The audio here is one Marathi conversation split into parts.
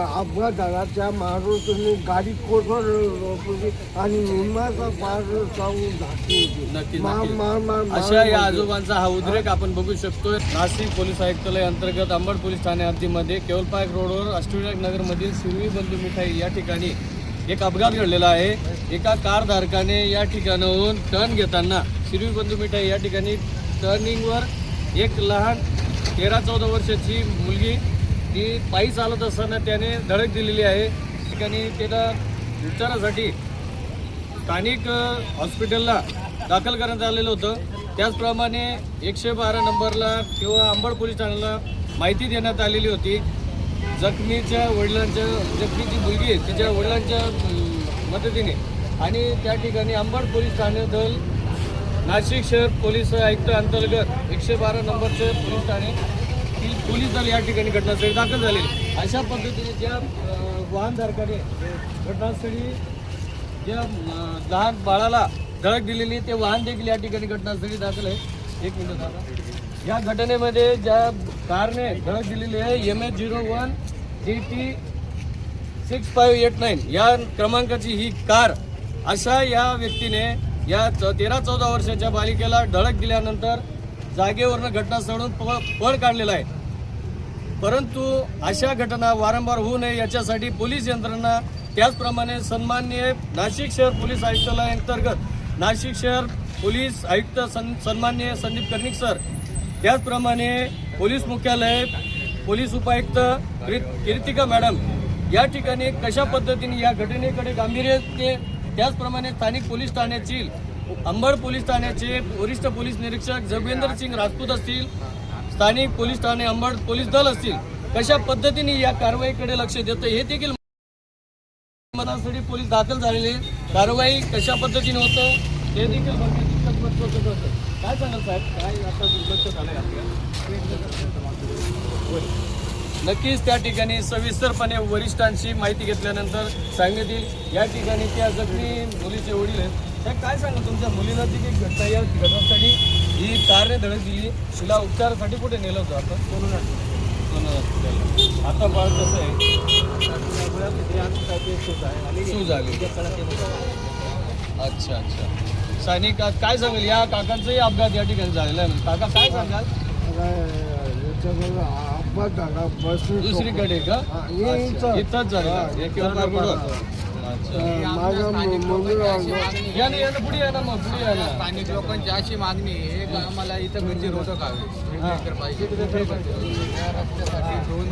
अपघात झाला त्या माणूसाने गाडी कोसळली आणि निम्माचा पार जाऊन नक्की अशा या आजोबांचा हा उद्रेक आपण बघू शकतो. नाशिक पोलीस आयुक्तालय अंतर्गत अंबड पोलीस ठाणे हद्दीमध्ये केवलपार्क रोडवर अष्टविनायक मधील शिरवी बंधू मिठाई या ठिकाणी एक अपघात घडलेला आहे. एका कार धारकाने या ठिकाणाहून टर्न घेताना शिरवी बंधू मिठाई या ठिकाणी टर्निंगवर एक लहान 13-14 वर्षाची मुलगी ती पायी चालत असताना त्याने धडक दिलेली आहे. ठिकाणी त्याला उपचारासाठी स्थानिक हॉस्पिटलला दाखल करण्यात आलेलं होतं. त्याचप्रमाणे 112 नंबरला किंवा अंबड पोलीस ठाण्याला माहिती देण्यात आलेली होती. जखमीच्या वडिलांच्या जखमीची मुलगी आहे तिच्या वडिलांच्या मदतीने आणि त्या ठिकाणी अंबड पोलीस ठाणे दल नाशिक शहर पोलीस आयुक्त अंतर्गत 112 नंबरचे पोलीस ठाणे पोलीस दल या ठिकाणी घटनास्थळी दाखल झाले. अशा पद्धतीने ज्या वाहनधारकाने घटनास्थळी ज्या लहान बाळाला धडक दिलेली ते वाहन देखील या ठिकाणी घटनास्थळी दाखल आहे. एक मिनिट दादा. या घटनेमध्ये ज्या कारने धडक दिलेली आहे MS01 DT 6589 या क्रमांकाची ही कार. अशा या व्यक्तीने या 13-14 वर्षाच्या बालिकेला धडक दिल्यानंतर जागेवरनं घटनास्थळून पळ काढलेला आहे. परंतु अशा घटना वारंवार होऊ नये याच्यासाठी पोलीस यंत्रणा त्याचप्रमाणे सन्माननीय नाशिक शहर पोलीस आयुक्तालय अंतर्गत नाशिक शहर पोलीस आयुक्त सन्माननीय संदीप कर्णिक सर त्याचप्रमाणे पोलीस मुख्यालय पोलीस उपायुक्त कीर्तिका मॅडम या ठिकाणी कशा पद्धतीने या घटनेकडे गांभीर्य ते त्याचप्रमाणे स्थानिक पोलीस ठाण्याची अंबड पोलीस ठाण्याचे वरिष्ठ पोलीस निरीक्षक जगविंदर सिंग राजपूत असतील स्थानिक पोलीस ठाणे अंबड पोलीस दल असतील कशा पद्धतीने या कारवाईकडे लक्ष देतं हे देखील घटनास्थळी पोलीस दाखल झालेले कारवाई कशा पद्धतीने होतं हे देखील महत्त्वाचं होतं. काय सांगाल साहेब काय आता दुर्लक्ष झालंय नक्कीच त्या ठिकाणी सविस्तरपणे वरिष्ठांची माहिती घेतल्यानंतर सांगण्यात येईल. या ठिकाणी त्या जखमी मुलीचे वडील आहेत त्या काय सांगा तुमच्या मुलीला ती एक घटना या घटनासाठी ही कारने धडक दिली तिला उपचारासाठी कुठे नेलं होतं आपण कोण आता बाळ कसं आहे सूज आली. अच्छा अच्छा स्थानिक काय सांगेल या काकांचाही अपघात या ठिकाणी झालेला आहे. काका काय सांगाल अपघात झाला बस दुसरीकडे का इथंच झाला पुढे या ना मग पुढे या ना. स्थानिक लोकांची अशी मागणी आहे का आम्हाला इथं म्हणजे रोधक हवे पाहिजे रस्त्यासाठी 2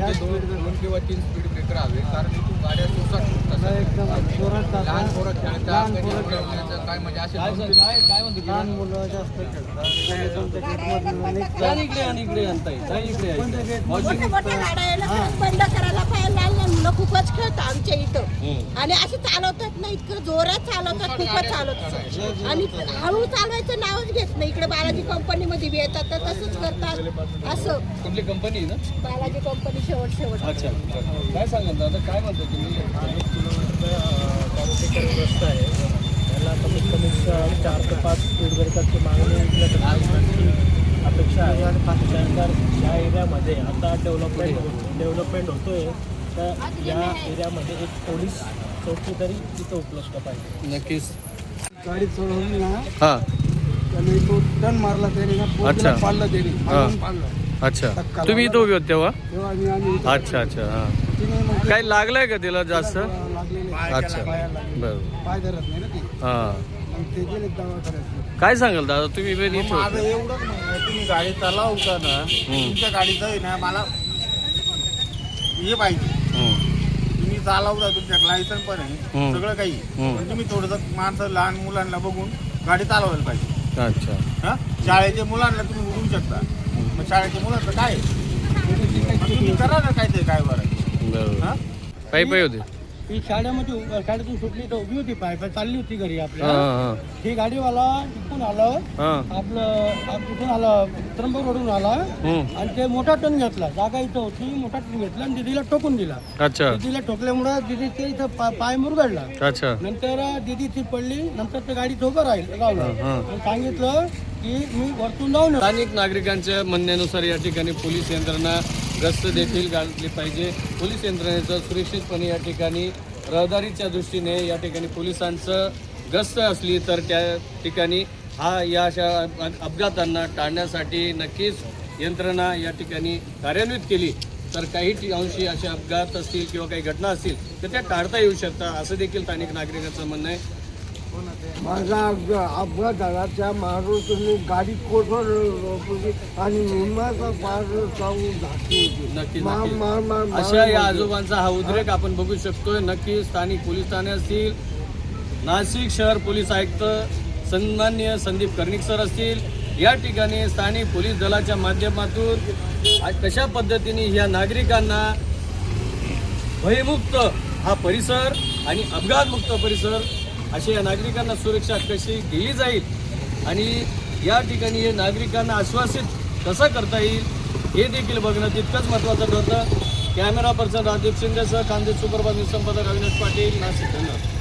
किंवा 3 स्पीड ब्रेकर हवे कारण इथून गाड्या लहान पोरं खेळतात काय म्हणजे असे काय म्हणतो लहान मुलं जास्त बंद करायला पाहिजे. लहान मुलं खूपच खेळतात आमच्या इथं आणि असे चालवतात ना इतकं जोरात चालवतात खूपच चालवतात आणि हळू चालवायचं नावच घेत नाही. इकडे बालाजी कंपनीमध्ये बी येतात तर तसंच करतात. असं कुठली कंपनी ना बालाजी कंपनी शेवट अच्छा काय सांगाल दादा काय म्हणतो तुम्ही रस्ता आहे त्याला कमीत कमी 4 ते 5 स्पीड ब्रेकरची मागणी अपेक्षा आहे. त्यानंतर या एरियामध्ये आता डेव्हलपमेंट होतोय तर या एरियामध्ये एक पोलीस चौकी तरी तिथं उपलब्ध पाहिजे. नक्कीच गाडी चढवली ना हां त्याने तो टर्न मारला त्याने ना पोलीसला पाडलं त्याने पाडलं. अच्छा तुम्ही इथं उभे होते तेव्हा तेव्हा आम्ही अच्छा अच्छा हां तिने मग काही लागलंय का तिला जास्त लागलेले अच्छा बरं पाय धरत नाही ना ती हां मग ते गेले दवाखान्यात. काय सांगाल दादा तुम्ही पण इथं माझं होते. एवढंच म्हणणं तुम्ही गाडी चालवता ना तुमच्या गाडीचं आहे ना मला हे पाहिजे तुम्ही चालवता तुमच्या लायसन पण आहे सगळं काही पण तुम्ही थोडंसं माणसं लहान मुलांना बघून गाडी चालवायला पाहिजे. अच्छा हा शाळेच्या मुलांना तुम्ही उडवू शकता मग शाळेच्या मुलांचं काय मग तुम्ही करा ना काहीतरी काय बरं बरोबर पायी होते ही शाळेतून सुटली तर उभी होती पाय चालली होती घरी आपल्या. हां ही गाडीवाला तिथून आलं हां आपलं तिथून आलं त्र्यंबक रोडून आला आणि ते मोठा टन घेतला. जागा इथं होती मोठा टन घेतला आणि दिदीला टोकून दिला. अच्छा दिदीला ठोकल्यामुळे दिदी ते इथं पाय मुरगडला. अच्छा नंतर दिदी ती पडली नंतर ते गाडी ठोकर लावलं सांगितलं की मी वरतून जाऊन स्थानिक नागरिकांच्या म्हणण्यानुसार या ठिकाणी पोलीस यंत्रणा गस्त देखील घातली पाहिजे. पोलीस यंत्रणेचं सुरक्षितपणे या ठिकाणी रहदारीच्या दृष्टीने या ठिकाणी पोलिसांचं गस्त असली तर त्या ठिकाणी या अशा अपघातांना टाळण्यासाठी नक्कीच यंत्रणा या ठिकाणी कार्यान्वित केली तर काही अंशी असे अपघात असतील किंवा काही घटना असतील तर त्या टाळता येऊ शकतात असं देखील स्थानिक नागरिकांचं म्हणणं आहे. माझा अपघात झाला त्या मारुतीने गाडी कोसळली आणि निम्माचा पार जाऊन घातली होती. नक्कीच अशा या आजोबांचा हा उद्रेक आपण बघू शकतोय. नक्की स्थानिक पोलीस ठाणे असतील, नाशिक शहर पोलीस आयुक्त सन्माननीय संदीप कर्णिक सर असतील, या ठिकाणी स्थानिक पोलीस दलाच्या माध्यमातून कशा पद्धतीने या नागरिकांना भयमुक्त हा परिसर आणि अपघातमुक्त परिसर अशा या नागरिकांना सुरक्षा कशी दिली जाईल आणि या ठिकाणी हे नागरिकांना आश्वासित कसं करता येईल हे देखील बघणं तितकंच महत्त्वाचं ठरतं. कॅमेरा पर्सन राजदीप शिंदेसह खानदेश सुपरफास्ट न्यूज संपादक अविनाश पाटील, नाशिक. धन्यवाद.